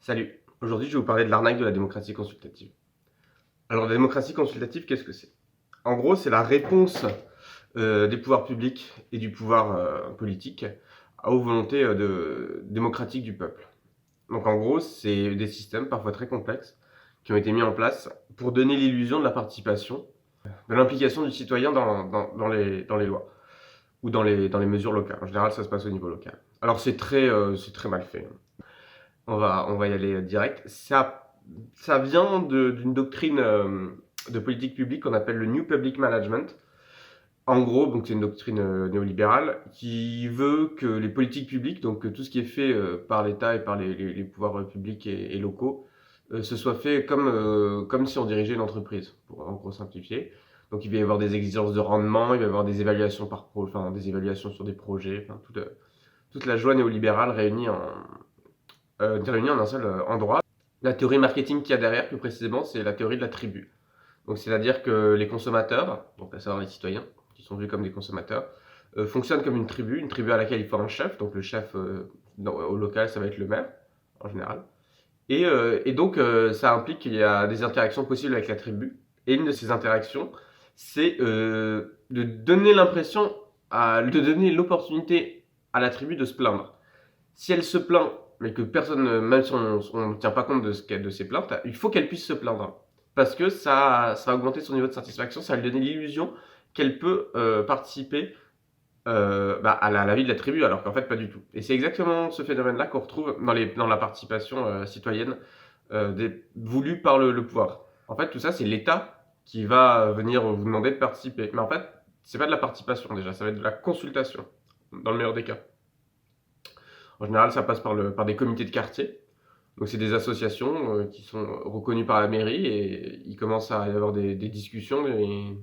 Salut, aujourd'hui je vais vous parler de l'arnaque de la démocratie consultative. Alors la démocratie consultative, qu'est-ce que c'est? En gros, c'est la réponse des pouvoirs publics et du pouvoir politique aux volontés démocratiques du peuple. Donc en gros, c'est des systèmes parfois très complexes qui ont été mis en place pour donner l'illusion de la participation, de l'implication du citoyen dans les lois ou dans les mesures locales. En général, ça se passe au niveau local. Alors c'est très mal fait. On va y aller direct. Ça vient d'une doctrine de politique publique qu'on appelle le New Public Management. En gros, donc c'est une doctrine néolibérale qui veut que les politiques publiques, donc que tout ce qui est fait par l'État et par les pouvoirs publics et locaux, ce soit fait comme si on dirigeait une entreprise, pour en gros simplifier. Donc il va y avoir des exigences de rendement, il va y avoir des évaluations des évaluations sur des projets, toute la joie néolibérale réunis en un seul endroit. La théorie marketing qu'il y a derrière, plus précisément, c'est la théorie de la tribu. Donc, c'est-à-dire que les consommateurs, donc à savoir les citoyens, qui sont vus comme des consommateurs, fonctionnent comme une tribu à laquelle il faut un chef. Donc, le chef au local, ça va être le maire, en général. Et donc, ça implique qu'il y a des interactions possibles avec la tribu. Et une de ces interactions, c'est de donner l'opportunité à la tribu de se plaindre. Si elle se plaint, mais que personne, même si on ne tient pas compte de ses plaintes, il faut qu'elle puisse se plaindre. Parce que ça va augmenter son niveau de satisfaction, ça va lui donner l'illusion qu'elle peut participer à la vie de la tribu, alors qu'en fait pas du tout. Et c'est exactement ce phénomène-là qu'on retrouve dans la participation citoyenne voulue par le pouvoir. En fait, tout ça, c'est l'État qui va venir vous demander de participer. Mais en fait, c'est pas de la participation déjà, ça va être de la consultation, dans le meilleur des cas. En général, ça passe par des comités de quartier. Donc, c'est des associations qui sont reconnues par la mairie et il commence à y avoir des discussions et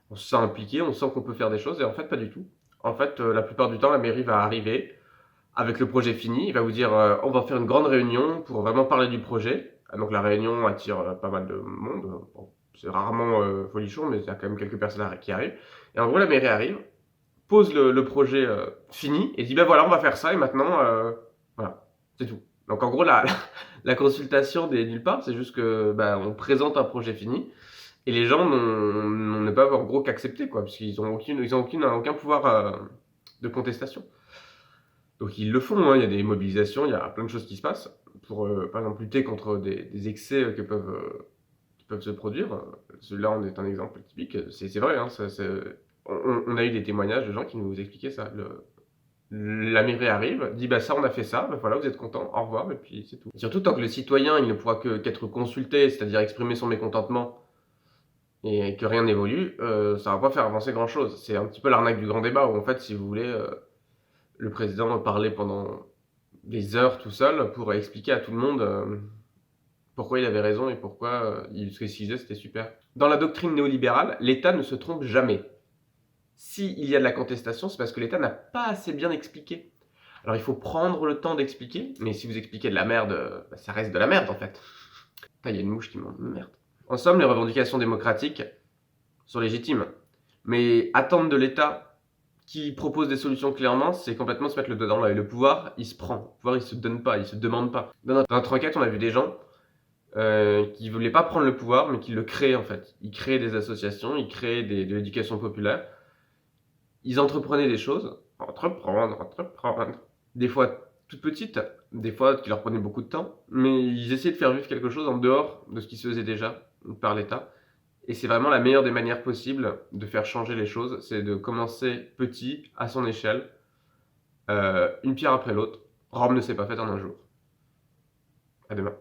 on se sent impliqué, on sent qu'on peut faire des choses et en fait, pas du tout. En fait, la plupart du temps, la mairie va arriver avec le projet fini, il va vous dire on va faire une grande réunion pour vraiment parler du projet. Donc, la réunion attire pas mal de monde. Bon, c'est rarement folichon, mais il y a quand même quelques personnes qui arrivent. Et en gros, la mairie arrive, pose le projet fini et dit ben voilà, on va faire ça et maintenant, voilà, c'est tout. Donc en gros, la consultation des nulle part, c'est juste que on présente un projet fini et les gens ne peuvent en gros qu'accepter, quoi, parce qu'ils ont aucun pouvoir de contestation. Donc ils le font, hein, il y a des mobilisations, il y a plein de choses qui se passent pour, par exemple, lutter contre des excès qui peuvent se produire. Celui-là en est un exemple typique. C'est vrai, hein, on a eu des témoignages de gens qui nous expliquaient ça. La mairie arrive, dit bah ça on a fait ça, bah voilà vous êtes content, au revoir et puis c'est tout. Et surtout tant que le citoyen il ne pourra qu'être consulté, c'est-à-dire exprimer son mécontentement et que rien n'évolue, ça va pas faire avancer grand chose. C'est un petit peu l'arnaque du grand débat où en fait si vous voulez le président parlait pendant des heures tout seul pour expliquer à tout le monde pourquoi il avait raison et pourquoi ce qu'il disait c'était super. Dans la doctrine néolibérale, l'État ne se trompe jamais. S'il y a de la contestation, c'est parce que l'État n'a pas assez bien expliqué. Alors il faut prendre le temps d'expliquer, mais si vous expliquez de la merde, ça reste de la merde en fait. Putain, il y a une mouche qui merde. En somme, les revendications démocratiques sont légitimes, mais attendre de l'État qui propose des solutions clairement, c'est complètement se mettre le doigt dans l'œil. Le pouvoir, il se prend. Le pouvoir, il se donne pas, il se demande pas. Dans notre enquête, on a vu des gens qui voulaient pas prendre le pouvoir, mais qui le créaient en fait. Ils créaient des associations, ils créaient de l'éducation populaire. Ils entreprenaient des choses, entreprendre, des fois toutes petites, des fois qui leur prenaient beaucoup de temps, mais ils essayaient de faire vivre quelque chose en dehors de ce qui se faisait déjà par l'État. Et c'est vraiment la meilleure des manières possibles de faire changer les choses, c'est de commencer petit, à son échelle, une pierre après l'autre. Rome ne s'est pas faite en un jour. À demain.